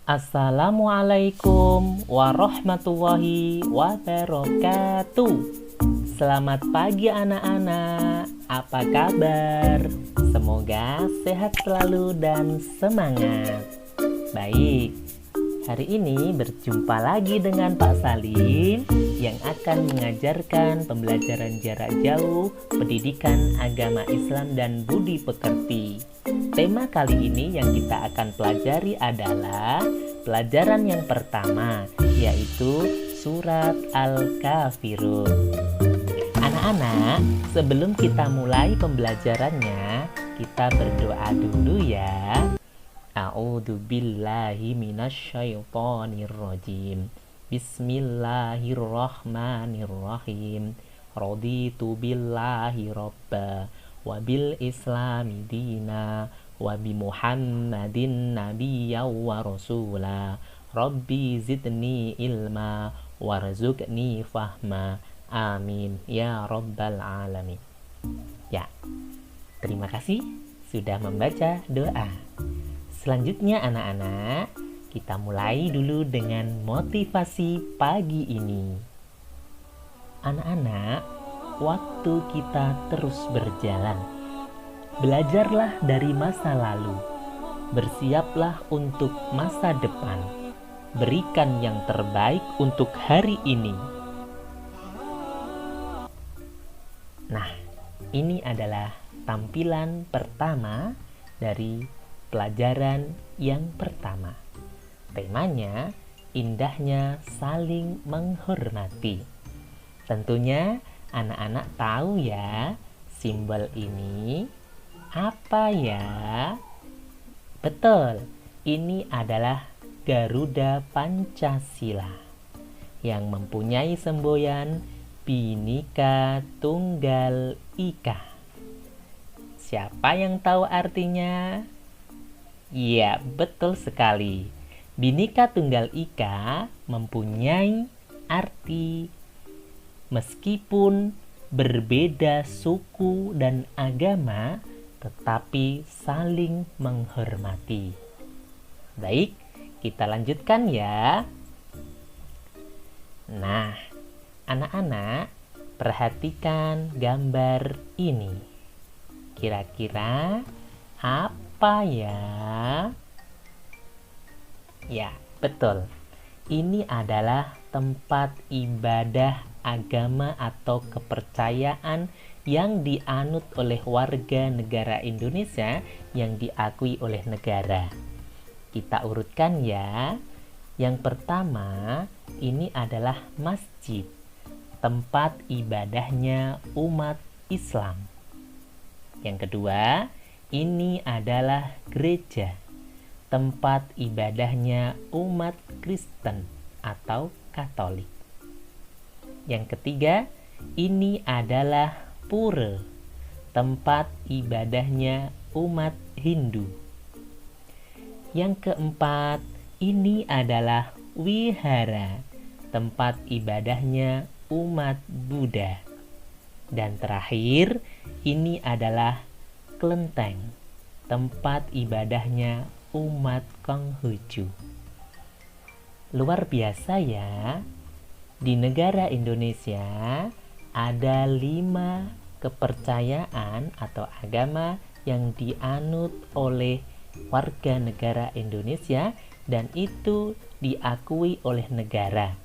Assalamualaikum warahmatullahi wabarakatuh. Selamat pagi anak-anak. Apa kabar? Semoga sehat selalu dan semangat. Baik, hari ini berjumpa lagi dengan Pak Salim yang akan mengajarkan pembelajaran jarak jauh, pendidikan agama Islam dan budi pekerti. Tema kali ini yang kita akan pelajari adalah pelajaran yang pertama, yaitu surat Al-Kafirun. Anak-anak, sebelum kita mulai pembelajarannya, kita berdoa dulu ya. A'udzu billahi minasyaitonir rajim. Bismillahirrahmanirrahim. Raditu billahi robba wabil islami dina wabi muhammadin nabiyya wa rasula rabbi zidni ilma warzuqni fahma amin ya rabbal alamin. Ya, terima kasih sudah membaca doa. Selanjutnya anak-anak, kita mulai dulu dengan motivasi pagi ini. Anak-anak, waktu kita terus berjalan, belajarlah dari masa lalu, bersiaplah untuk masa depan, berikan yang terbaik untuk hari ini. Nah, ini adalah tampilan pertama dari pelajaran yang pertama. Temanya, indahnya saling menghormati. Tentunya anak-anak tahu ya, simbol ini apa ya? Betul, ini adalah Garuda Pancasila yang mempunyai semboyan Bhinneka Tunggal Ika. Siapa yang tahu artinya? Ya, betul sekali. Bhinneka Tunggal Ika mempunyai arti meskipun berbeda suku dan agama, tetapi saling menghormati. Baik, kita lanjutkan ya. Nah, anak-anak, perhatikan gambar ini. Kira-kira apa ya? Ya, betul. Ini adalah tempat ibadah agama atau kepercayaan yang dianut oleh warga negara Indonesia yang diakui oleh negara. Kita urutkan ya. Yang pertama, ini adalah masjid, tempat ibadahnya umat Islam. Yang kedua, ini adalah gereja, tempat ibadahnya umat Kristen atau Katolik. Yang ketiga, ini adalah pura, tempat ibadahnya umat Hindu. Yang keempat, ini adalah wihara, tempat ibadahnya umat Buddha. Dan terakhir, ini adalah kelenteng, tempat ibadahnya umat Konghucu. Luar biasa ya. Di negara Indonesia ada 5 kepercayaan atau agama yang dianut oleh warga negara Indonesia dan itu diakui oleh negara.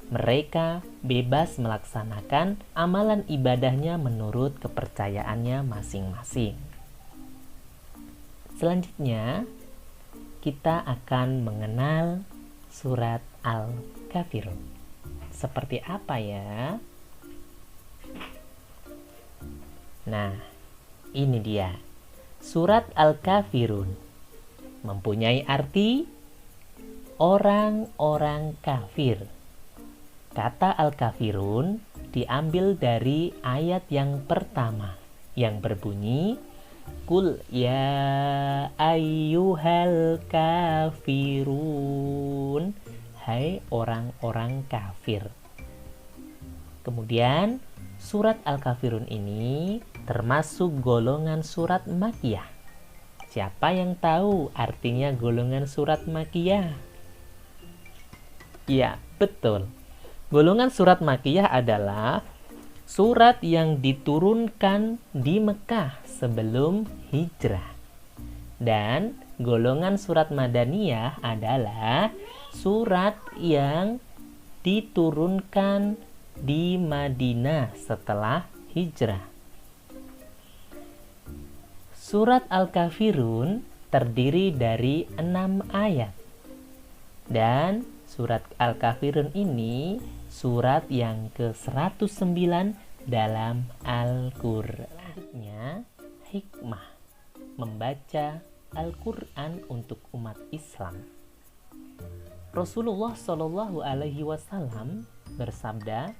Mereka bebas melaksanakan amalan ibadahnya menurut kepercayaannya masing-masing. Selanjutnya, kita akan mengenal surat Al-Kafirun. Seperti apa ya? Nah, ini dia. Surat Al-Kafirun mempunyai arti orang-orang kafir. Kata Al-Kafirun diambil dari ayat yang pertama yang berbunyi Kul ya ayyuhal kafirun, hai orang-orang kafir. Kemudian surat Al-Kafirun ini termasuk golongan surat Makkiyah. Siapa yang tahu artinya golongan surat Makkiyah? Ya, betul. Golongan surat Makkiyah adalah surat yang diturunkan di Mekah sebelum hijrah. Dan golongan surat Madaniyah adalah surat yang diturunkan di Madinah setelah hijrah. Surat Al-Kafirun terdiri dari 6 ayat. Dan surat Al-Kafirun ini surat yang ke-109 dalam Al-Qur'an. Selanjutnya, hikmah membaca Al-Qur'an untuk umat Islam. Rasulullah Shallallahu Alaihi Wasallam bersabda,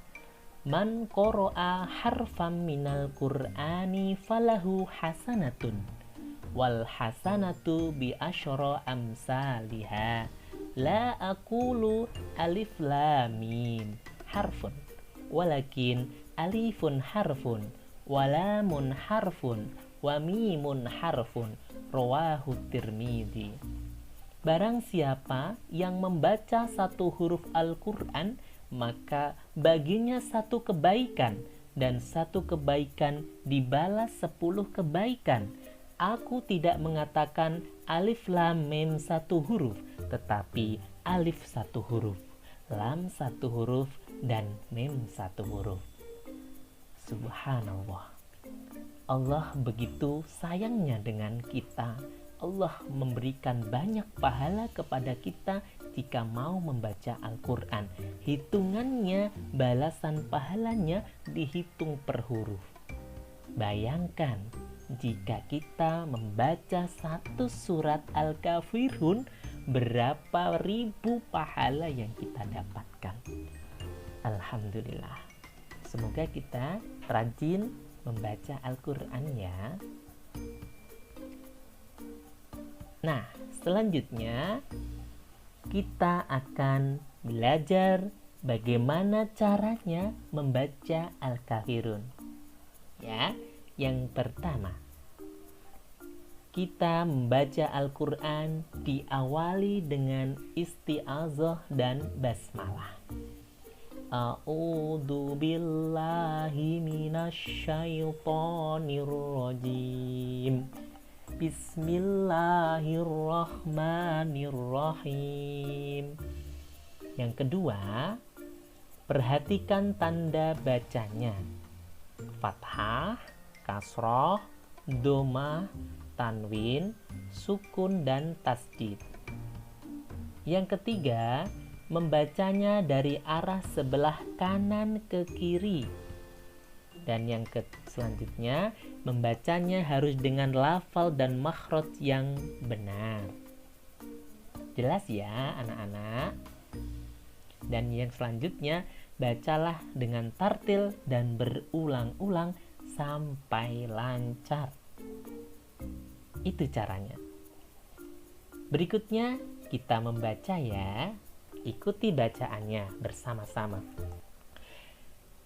"Man qara'a harfam minal Qur'ani falahu hasanatun, wal hasanatu bi asyra amsalihha. La aqulu alif lam mim harfun, walakin alifun harfun, walamun harfun, wa mimun harfun." Rawahu Tirmidzi. Barang siapa yang membaca satu huruf Al-Quran, maka baginya satu kebaikan, dan satu kebaikan dibalas 10 kebaikan. Aku tidak mengatakan alif lam mim satu huruf, tetapi alif satu huruf, lam satu huruf, dan mim satu huruf. Subhanallah. Allah begitu sayangnya dengan kita. Allah memberikan banyak pahala kepada kita jika mau membaca Al-Quran. Hitungannya, balasan pahalanya dihitung per huruf. Bayangkan jika kita membaca satu surat Al-Kafirun, berapa ribu pahala yang kita dapatkan. Alhamdulillah. Semoga kita rajin membaca Al-Quran ya. Nah, selanjutnya kita akan belajar bagaimana caranya membaca Al-Kafirun. Ya, yang pertama, kita membaca Al-Quran diawali dengan isti'azah dan basmalah. A'udzu billahi minasyaitonir rajim. Bismillahirrahmanirrahim. Yang kedua, perhatikan tanda bacanya. Fathah, kasroh, domah, tanwin, sukun, dan tasdid. Yang ketiga, membacanya dari arah sebelah kanan ke kiri. Dan yang selanjutnya, membacanya harus dengan lafal dan makhraj yang benar. Jelas ya anak-anak? Dan yang selanjutnya, bacalah dengan tartil dan berulang-ulang sampai lancar. Itu caranya. Berikutnya kita membaca ya. Ikuti bacaannya bersama-sama.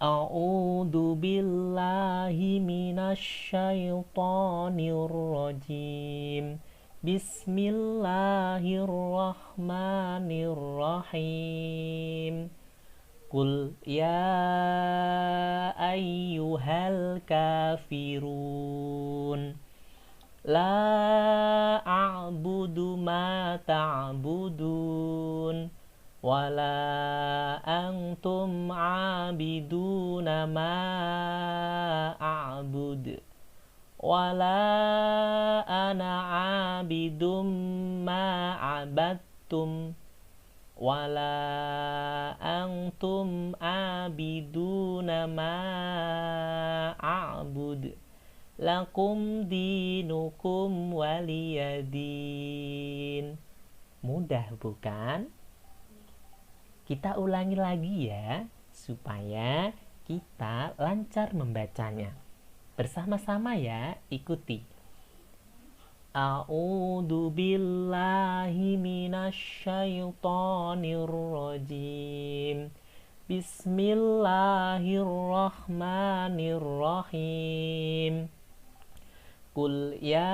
A'udzu billahi minasyaitonir rajim. Bismillahirrahmanirrahim. Qul ya ayyuhal kafirun. La a'budu ma ta'budun. Wala antum abiduna ma a'bud. Wala ana abidum ma abadtum. Wala antum abiduna ma a'bud. Lakum dinukum waliyadin. Mudah bukan? Kita ulangi lagi ya, supaya kita lancar membacanya. Bersama-sama ya, ikuti. A'udzu billahi minasyaitonir rajim. Bismillahirrahmanirrahim. Qul ya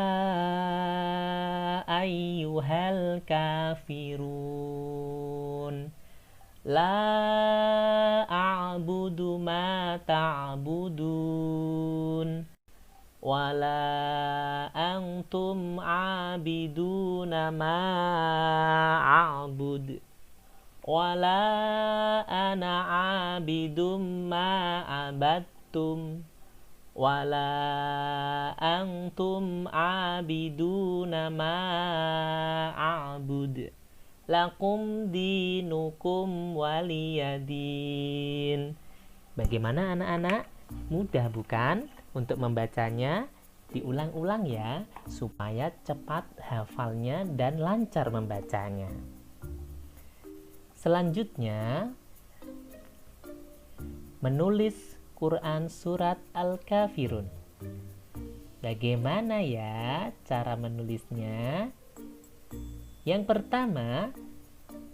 ayyuhal kafirun. La a'budu ma ta'budun. Wala antum abiduna ma a'bud. Wala ana abidum ma abadtum. Wala antum abiduna ma a'bud. Lakum dinukum waliyadin. Bagaimana anak-anak? Mudah bukan untuk membacanya? Diulang-ulang ya, supaya cepat hafalnya dan lancar membacanya. Selanjutnya, menulis Quran Surat Al-Kafirun. Bagaimana ya cara menulisnya? Yang pertama,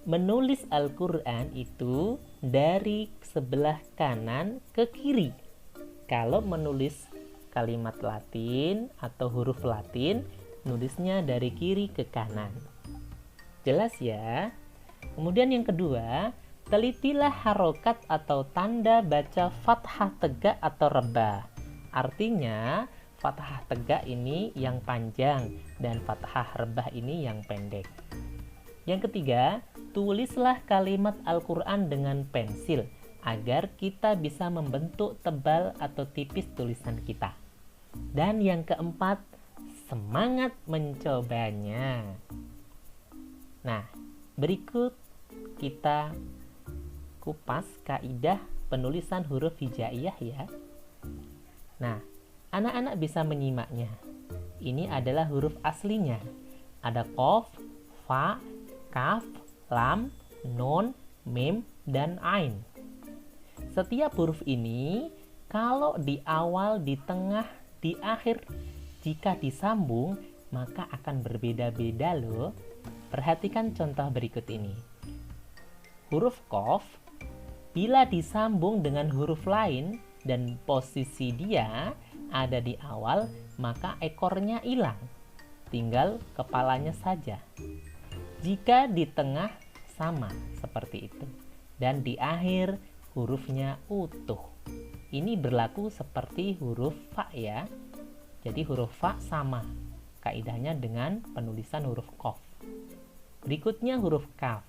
menulis Al-Quran itu dari sebelah kanan ke kiri. Kalau menulis kalimat Latin atau huruf Latin, nulisnya dari kiri ke kanan. Jelas ya? Kemudian yang kedua, telitilah harokat atau tanda baca fathah tegak atau rebah. Artinya, fathah tegak ini yang panjang dan fathah rebah ini yang pendek. Yang ketiga, tulislah kalimat Al-Quran dengan pensil agar kita bisa membentuk tebal atau tipis tulisan kita. Dan yang keempat, semangat mencobanya. Nah, berikut kita kupas kaidah penulisan huruf hijaiyah ya. Nah, anak-anak bisa menyimaknya. Ini adalah huruf aslinya. Ada qaf, fa, kaf, lam, nun, mim, dan ain. Setiap huruf ini kalau di awal, di tengah, di akhir, jika disambung maka akan berbeda-beda loh. Perhatikan contoh berikut ini. Huruf qaf bila disambung dengan huruf lain dan posisi dia ada di awal, maka ekornya hilang, tinggal kepalanya saja. Jika di tengah sama seperti itu, dan di akhir hurufnya utuh. Ini berlaku seperti huruf fa ya. Jadi huruf fa sama kaidahnya dengan penulisan huruf qaf. Berikutnya huruf kaf.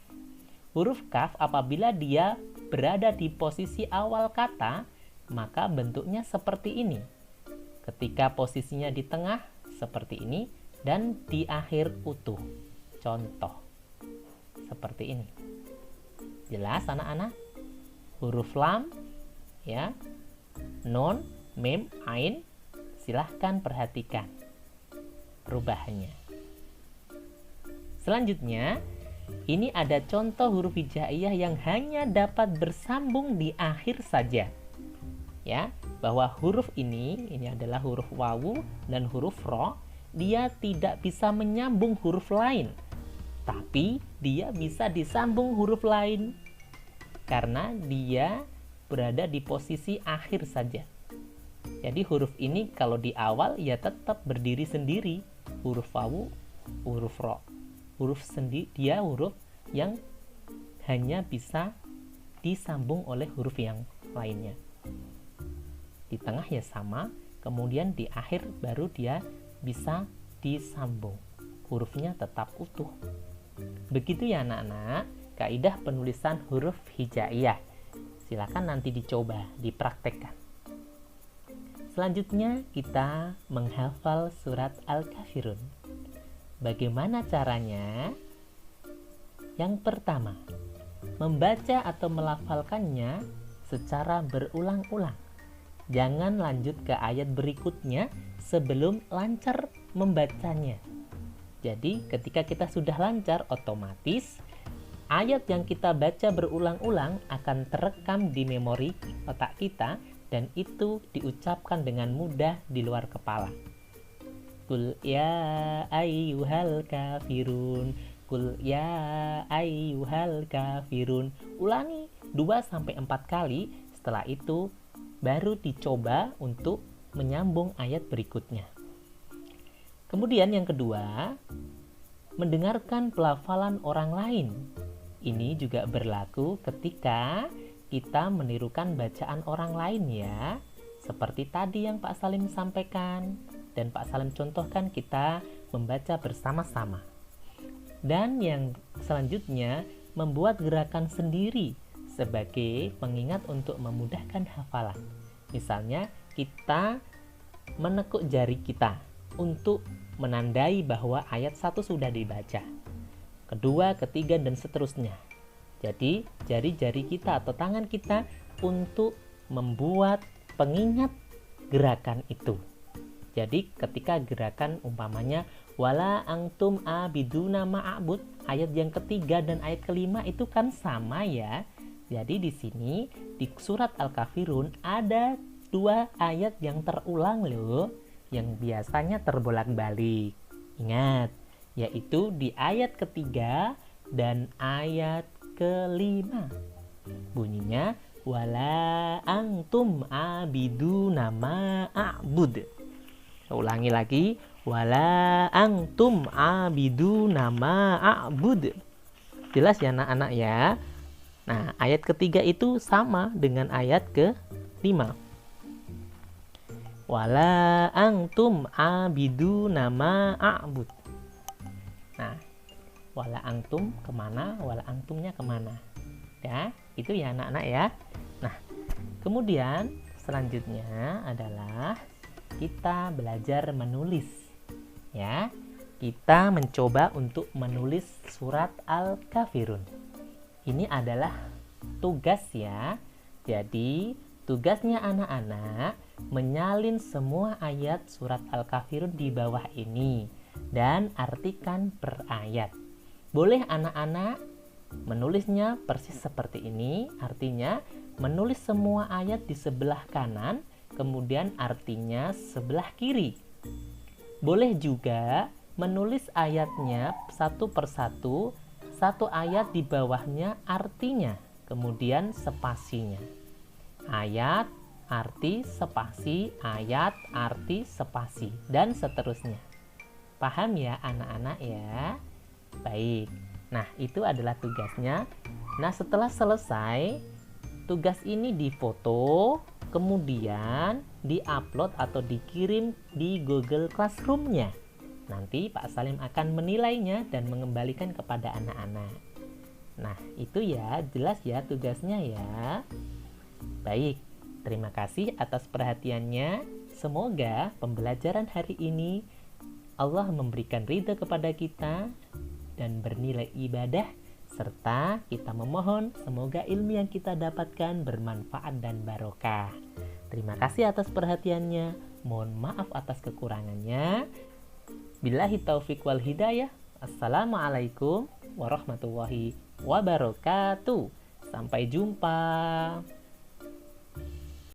Huruf kaf apabila dia berada di posisi awal kata, maka bentuknya seperti ini. Ketika posisinya di tengah, seperti ini, dan di akhir utuh. Contoh, seperti ini. Jelas anak-anak? Huruf lam, ya, nun, mim, ain, silahkan perhatikan perubahannya. Selanjutnya, ini ada contoh huruf hijaiyah yang hanya dapat bersambung di akhir saja. Ya, bahwa huruf ini adalah huruf wawu dan huruf ro, dia tidak bisa menyambung huruf lain. Tapi dia bisa disambung huruf lain karena dia berada di posisi akhir saja. Jadi huruf ini kalau di awal ya tetap berdiri sendiri, huruf wawu, huruf ro. Huruf sendiri dia huruf yang hanya bisa disambung oleh huruf yang lainnya. Di tengah ya sama, kemudian di akhir baru dia bisa disambung. Hurufnya tetap utuh. Begitu ya anak-anak, kaidah penulisan huruf hijaiyah. Silakan nanti dicoba, dipraktekkan. Selanjutnya kita menghafal surat Al-Kafirun. Bagaimana caranya? Yang pertama, membaca atau melafalkannya secara berulang-ulang. Jangan lanjut ke ayat berikutnya sebelum lancar membacanya. Jadi ketika kita sudah lancar, otomatis ayat yang kita baca berulang-ulang akan terekam di memori otak kita dan itu diucapkan dengan mudah di luar kepala. Qul ya ayyuhal kafirun, Qul ya ayyuhal kafirun. Ulangi 2-4 kali, setelah itu baru dicoba untuk menyambung ayat berikutnya. Kemudian yang kedua, mendengarkan pelafalan orang lain. Ini juga berlaku ketika kita menirukan bacaan orang lain ya. Seperti tadi yang Pak Salim sampaikan dan Pak Salim contohkan, kita membaca bersama-sama. Dan yang selanjutnya, membuat gerakan sendiri sebagai pengingat untuk memudahkan hafalan. Misalnya, kita menekuk jari kita untuk menandai bahwa ayat 1 sudah dibaca. Kedua, ketiga, dan seterusnya. Jadi, jari-jari kita atau tangan kita untuk membuat pengingat gerakan itu. Jadi, ketika gerakan umpamanya wala antum abiduna ma'abud, ayat yang ketiga dan ayat kelima itu kan sama ya. Jadi di sini di surat Al-Kafirun ada 2 ayat yang terulang loh, yang biasanya terbolak-balik. Ingat, yaitu di ayat ketiga dan ayat kelima. Bunyinya wala antum abiduna ma'abud. Saya ulangi lagi, wala antum abiduna ma'abud. Jelas ya anak-anak ya. Nah, ayat ketiga itu sama dengan ayat ke-5. Wala antum abiduna ma'abud. Nah, wala antum kemana, wala antumnya kemana. Ya, itu ya anak-anak ya. Nah, kemudian selanjutnya adalah kita belajar menulis. Ya, kita mencoba untuk menulis surat Al-Kafirun. Ini adalah tugas ya. Jadi, tugasnya anak-anak menyalin semua ayat surat Al-Kafirun di bawah ini dan artikan per ayat. Boleh anak-anak menulisnya persis seperti ini, artinya menulis semua ayat di sebelah kanan, kemudian artinya sebelah kiri. Boleh juga menulis ayatnya satu persatu, satu ayat di bawahnya artinya, kemudian spasinya. Ayat, arti, spasi, ayat, arti, spasi, dan seterusnya. Paham ya anak-anak ya? Baik, nah itu adalah tugasnya. Nah setelah selesai, tugas ini difoto, kemudian diupload atau dikirim di Google Classroom-nya. Nanti Pak Salim akan menilainya dan mengembalikan kepada anak-anak. Nah, itu ya, jelas ya tugasnya ya. Baik, terima kasih atas perhatiannya. Semoga pembelajaran hari ini Allah memberikan ridha kepada kita dan bernilai ibadah, serta kita memohon semoga ilmu yang kita dapatkan bermanfaat dan barokah. Terima kasih atas perhatiannya. Mohon maaf atas kekurangannya. Billahi taufiq wal hidayah. Assalamualaikum warahmatullahi wabarakatuh. Sampai jumpa.